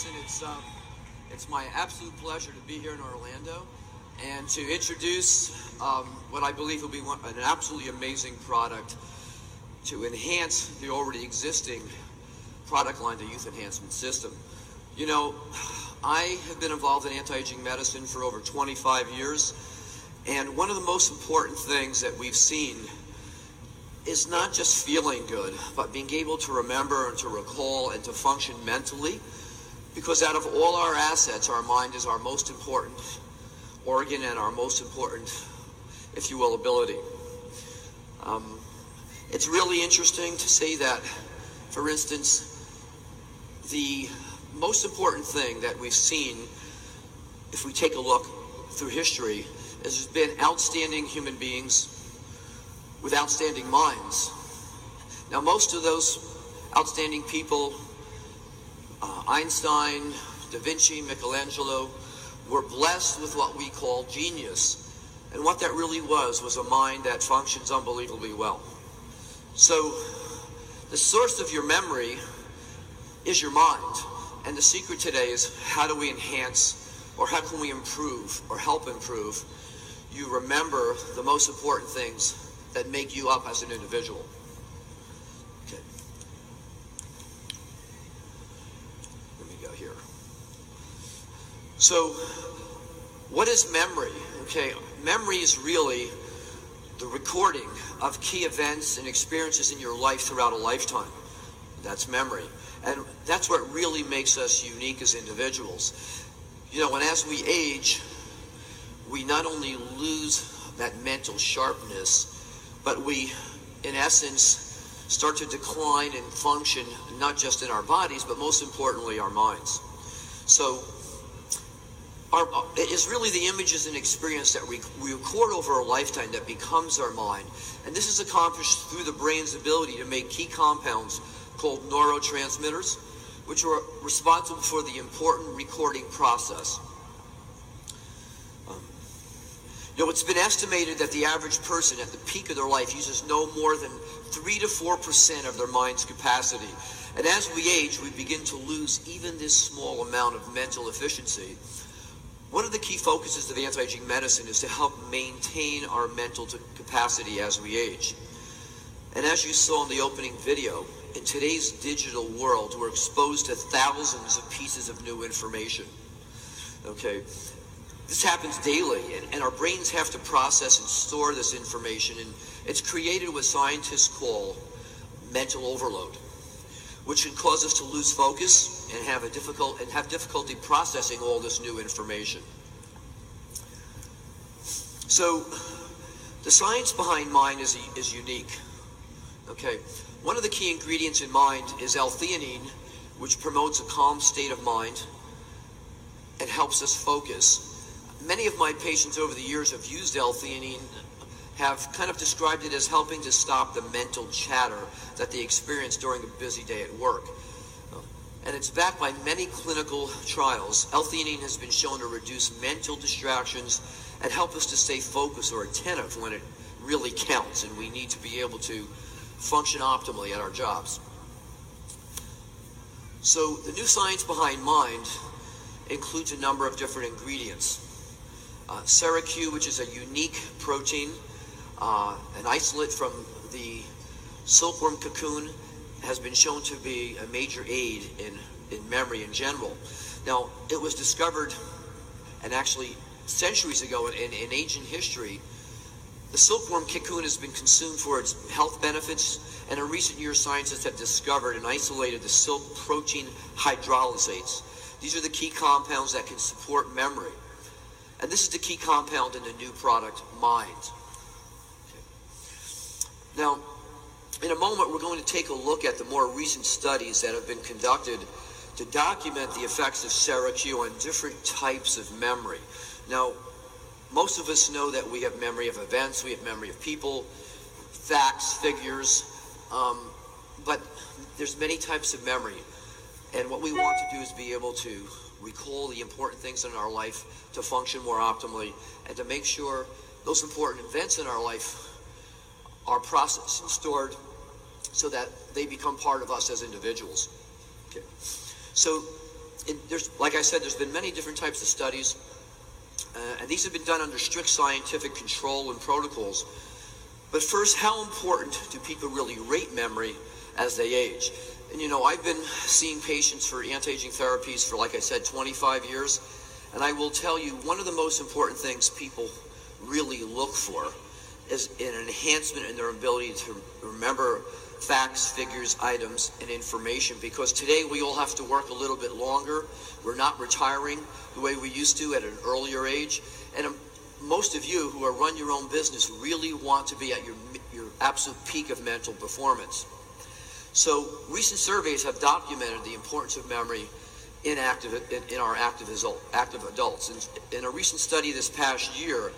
Medicine. It's my absolute pleasure to be here in Orlando and to introduce what I believe will be an absolutely amazing product to enhance the already existing product line, the Youth Enhancement System. You know, I have been involved in anti-aging medicine for over 25 years, and one of the most important things that we've seen is not just feeling good, but being able to remember and to recall and to function mentally, because out of all our assets, our mind is our most important organ and our most important, if you will, ability. It's really interesting to say that, for instance, the most important thing that we've seen, if we take a look through history, is there's been outstanding human beings with outstanding minds. Now, most of those outstanding people, Einstein, Da Vinci, Michelangelo, were blessed with what we call genius. And what that really was a mind that functions unbelievably well. So, the source of your memory is your mind. And the secret today is, how do we enhance, or how can we improve, or help improve you remember the most important things that make you up as an individual. Okay. Let me go here. So, what is memory? Okay, memory is really the recording of key events and experiences in your life throughout a lifetime. That's memory. And that's what really makes us unique as individuals. You know, and as we age, we not only lose that mental sharpness, but we, in essence, start to decline and function not just in our bodies, but most importantly, our minds. So, it is really the images and experience that we record over a lifetime that becomes our mind. And this is accomplished through the brain's ability to make key compounds called neurotransmitters, which are responsible for the important recording process. You know, it's been estimated that the average person at the peak of their life uses no more than 3 to 4% of their mind's capacity. And as we age, we begin to lose even this small amount of mental efficiency. One of the key focuses of anti-aging medicine is to help maintain our mental capacity as we age. And as you saw in the opening video, in today's digital world, we're exposed to thousands of pieces of new information. Okay? This happens daily, and our brains have to process and store this information, and it's created what scientists call mental overload, which can cause us to lose focus and have difficulty processing all this new information. So, the science behind mind is unique. Okay, one of the key ingredients in mind is L-theanine, which promotes a calm state of mind and helps us focus. Many of my patients over the years have used L-theanine, have kind of described it as helping to stop the mental chatter that they experience during a busy day at work. And it's backed by many clinical trials. L-theanine has been shown to reduce mental distractions and help us to stay focused or attentive when it really counts, and we need to be able to function optimally at our jobs. So the new science behind mind includes a number of different ingredients. SeraQ, which is a unique protein, an isolate from the silkworm cocoon, has been shown to be a major aid in memory in general. Now, it was discovered, and actually centuries ago in ancient history, the silkworm cocoon has been consumed for its health benefits, and in recent years scientists have discovered and isolated the silk protein hydrolysates. These are the key compounds that can support memory. And this is the key compound in the new product, Mind. Okay. Now, in a moment, we're going to take a look at the more recent studies that have been conducted to document the effects of SeraQ on different types of memory. Now, most of us know that we have memory of events, we have memory of people, facts, figures, but there's many types of memory. And what we want to do is be able to recall the important things in our life to function more optimally and to make sure those important events in our life are processed and stored so that they become part of us as individuals. Okay. So like I said, there's been many different types of studies, and these have been done under strict scientific control and protocols. But first, how important do people really rate memory as they age? And you know, I've been seeing patients for anti-aging therapies for, like I said, 25 years, and I will tell you, one of the most important things people really look for is an enhancement in their ability to remember facts, figures, items, and information, because today we all have to work a little bit longer. We're not retiring the way we used to at an earlier age, and most of you who run your own business really want to be at your absolute peak of mental performance. So recent surveys have documented the importance of memory in our active adults. In a recent study this past year,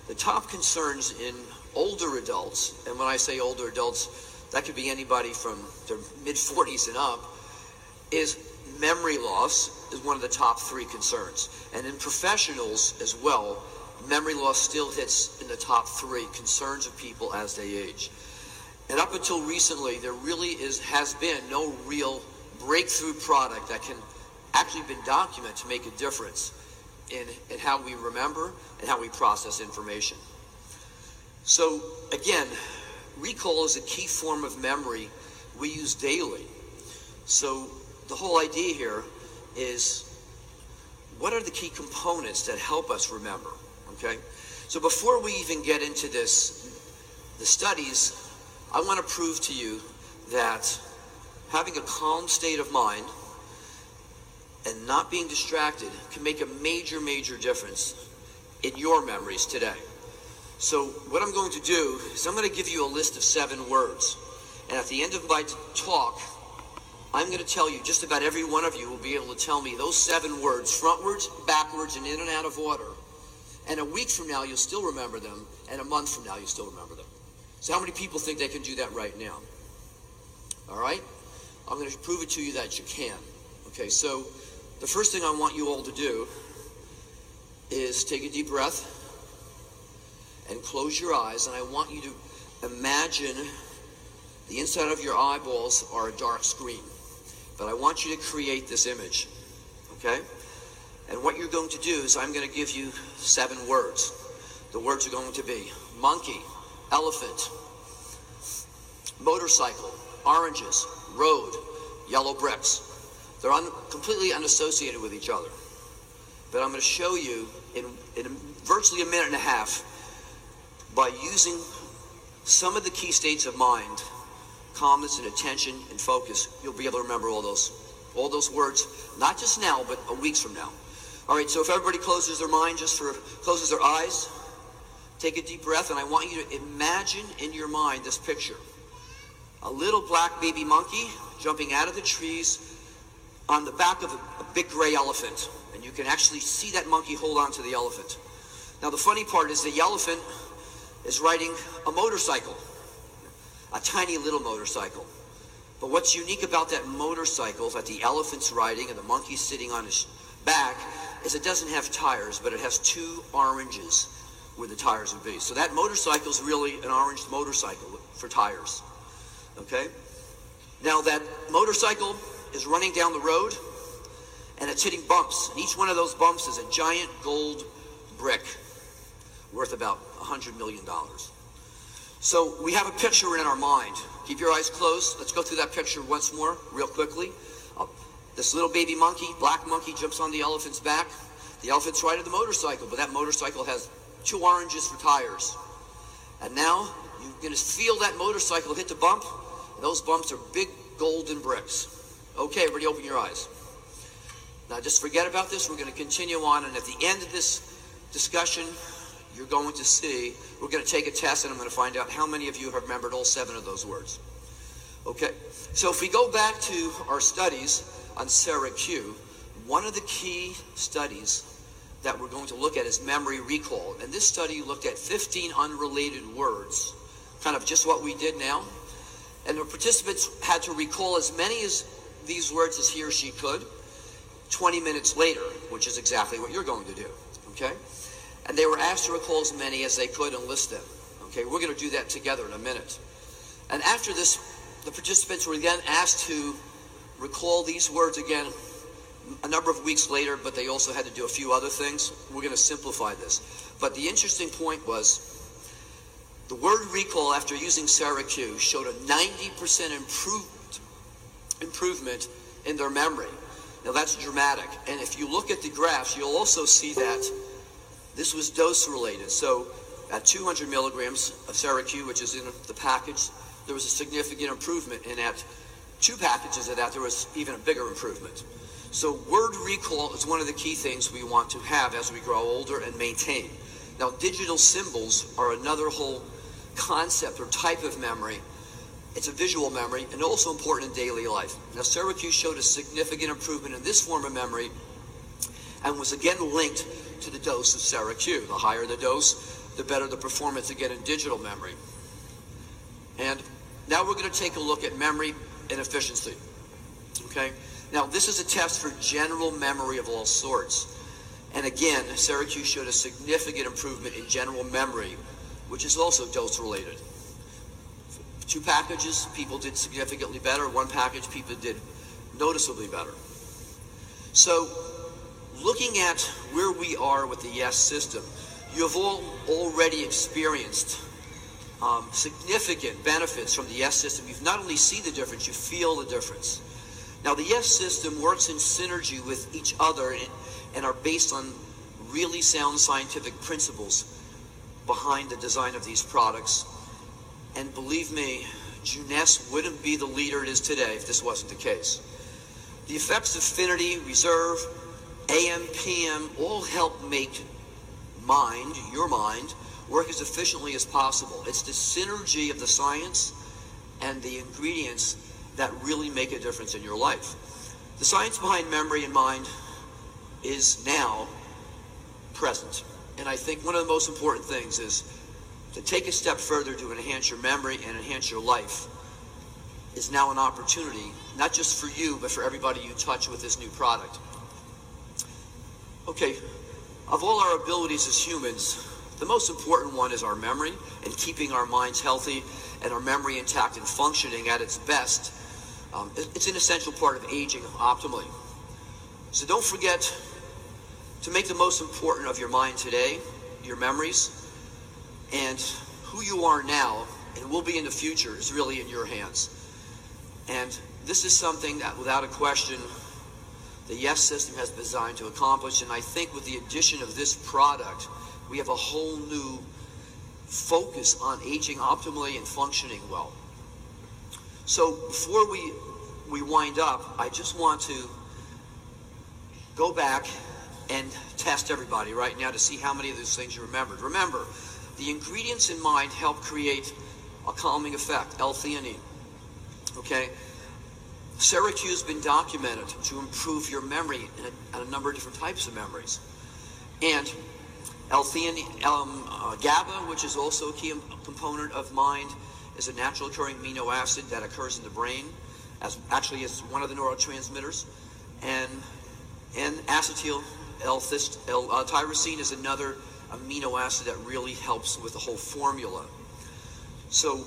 the top concerns in older adults, and when I say older adults, that could be anybody from their mid-40s and up, is memory loss is one of the top 3 concerns. And in professionals as well, memory loss still hits in the top 3 concerns of people as they age. And up until recently, there really has been no real breakthrough product that can actually been documented to make a difference in how we remember and how we process information. So again, recall is a key form of memory we use daily. So the whole idea here is, what are the key components that help us remember? Okay? So before we even get into the studies, I want to prove to you that having a calm state of mind and not being distracted can make a major, major difference in your memories today. So what I'm going to do is I'm going to give you a list of 7 words. And at the end of my talk, I'm going to tell you, just about every one of you will be able to tell me those 7 words, frontwards, backwards, and in and out of order. And a week from now, you'll still remember them. And a month from now, you'll still remember them. So how many people think they can do that right now? All right? I'm going to prove it to you that you can. Okay, so the first thing I want you all to do is take a deep breath and close your eyes, and I want you to imagine the inside of your eyeballs are a dark screen. But I want you to create this image, okay? And what you're going to do is I'm going to give you 7 words. The words are going to be monkey, elephant, motorcycle, oranges, road, yellow bricks. They're completely unassociated with each other. But I'm going to show you in virtually a minute and a half, by using some of the key states of mind, calmness and attention and focus, you'll be able to remember all those words, not just now, but a week from now. All right, so if everybody closes their mind, closes their eyes, take a deep breath, and I want you to imagine in your mind this picture. A little black baby monkey jumping out of the trees on the back of a big gray elephant. And you can actually see that monkey hold on to the elephant. Now the funny part is the elephant is riding a motorcycle, a tiny little motorcycle. But what's unique about that motorcycle that the elephant's riding and the monkey's sitting on his back is it doesn't have tires, but it has 2 oranges where the tires would be. So that motorcycle is really an orange motorcycle for tires. Okay? Now that motorcycle is running down the road and it's hitting bumps. And each one of those bumps is a giant gold brick worth about $100 million. So we have a picture in our mind. Keep your eyes closed. Let's go through that picture once more, real quickly. This little baby monkey, black monkey, jumps on the elephant's back. The elephant's riding the motorcycle, but that motorcycle has 2 oranges for tires. And now you're going to feel that motorcycle hit the bump. And those bumps are big golden bricks. Okay, everybody open your eyes. Now just forget about this. We're going to continue on, and at the end of this discussion, you're going to see, we're going to take a test, and I'm going to find out how many of you have remembered all 7 of those words. Okay, so if we go back to our studies on Sarah Q, one of the key studies that we're going to look at is memory recall. And this study looked at 15 unrelated words, kind of just what we did now. And the participants had to recall as many of these words as he or she could 20 minutes later, which is exactly what you're going to do, okay? And they were asked to recall as many as they could and list them. Okay, we're going to do that together in a minute. And after this, the participants were then asked to recall these words again a number of weeks later, but they also had to do a few other things. We're going to simplify this. But the interesting point was the word recall after using Syracuse showed a 90% improvement in their memory. Now that's dramatic. And if you look at the graphs, you'll also see that this was dose related. So at 200 milligrams of Syracuse, which is in the package, there was a significant improvement. And at 2 packages of that, there was even a bigger improvement. So word recall is one of the key things we want to have as we grow older and maintain. Now digital symbols are another whole concept or type of memory. It's a visual memory and also important in daily life. Now Syracuse showed a significant improvement in this form of memory and was again linked to the dose of Syracuse. The higher the dose, the better the performance again in digital memory. And now we're going to take a look at memory and efficiency. Okay? Now this is a test for general memory of all sorts. And again, Syracuse showed a significant improvement in general memory, which is also dose related. 2 packages, people did significantly better. 1 package, people did noticeably better. So looking at where we are with the YES system, you have all already experienced significant benefits from the YES system. You've not only seen the difference, you feel the difference. Now the YES system works in synergy with each other and are based on really sound scientific principles behind the design of these products. And believe me, Jeunesse wouldn't be the leader it is today if this wasn't the case. The effects of affinity, reserve, AM, PM all help make your mind, work as efficiently as possible. It's the synergy of the science and the ingredients that really make a difference in your life. The science behind memory and mind is now present. And I think one of the most important things is to take a step further to enhance your memory and enhance your life is now an opportunity, not just for you, but for everybody you touch with this new product. Okay, of all our abilities as humans, the most important one is our memory and keeping our minds healthy and our memory intact and functioning at its best. It's an essential part of aging optimally. So don't forget to make the most important of your mind today, your memories, and who you are now and will be in the future is really in your hands. And this is something that, without a question, the YES system has been designed to accomplish. And I think with the addition of this product, we have a whole new focus on aging optimally and functioning well. So before we wind up, I just want to go back and test everybody right now to see how many of those things you remembered. Remember, the ingredients in mind help create a calming effect, L-theanine. Okay? Syracuse has been documented to improve your memory in a number of different types of memories. And L-theanine, GABA, which is also a key component of mind, is a natural occurring amino acid that occurs in the brain, as one of the neurotransmitters. And acetyl L-tyrosine is another amino acid that really helps with the whole formula. So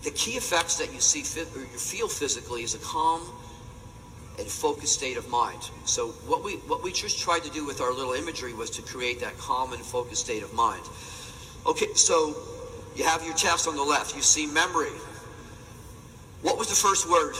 the key effects that you see or you feel physically is a calm and focused state of mind. So what we just tried to do with our little imagery was to create that calm and focused state of mind. Okay, so you have your test on the left. You see memory. What was the first word?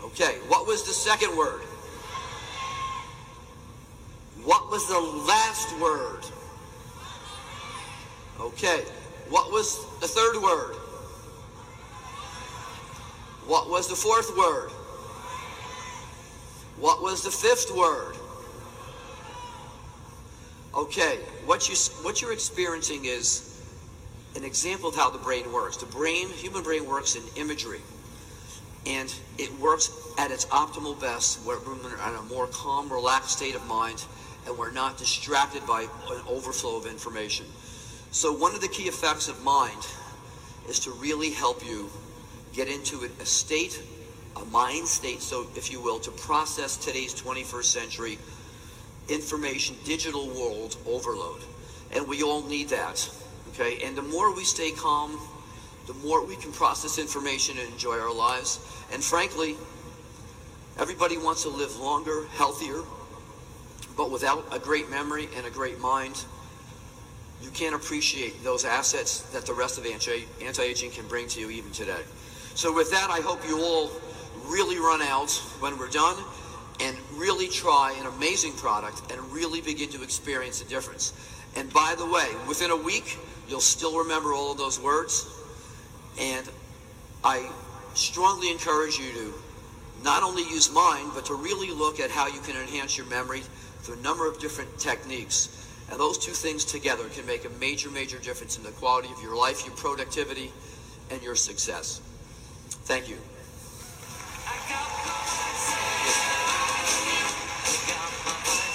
Okay, what was the second word? What was the last word? Okay, what was the third word? What was the fourth word? What was the fifth word? Okay, what you're experiencing is an example of how the brain works. Human brain works in imagery, and it works at its optimal best where we're in a more calm, relaxed state of mind, and we're not distracted by an overflow of information. So one of the key effects of mind is to really help you get into a mind state, so if you will, to process today's 21st century information, digital world overload. And we all need that, okay? And the more we stay calm, the more we can process information and enjoy our lives. And frankly, Everybody wants to live longer, healthier, but without a great memory and a great mind, you can't appreciate those assets that the rest of anti-aging can bring to you even today. So with that, I hope you all really run out when we're done and really try an amazing product and really begin to experience the difference. And by the way, within a week, you'll still remember all of those words. And I strongly encourage you to not only use mine, but to really look at how you can enhance your memory through a number of different techniques. And those two things together can make a major, major difference in the quality of your life, your productivity, and your success. Thank you.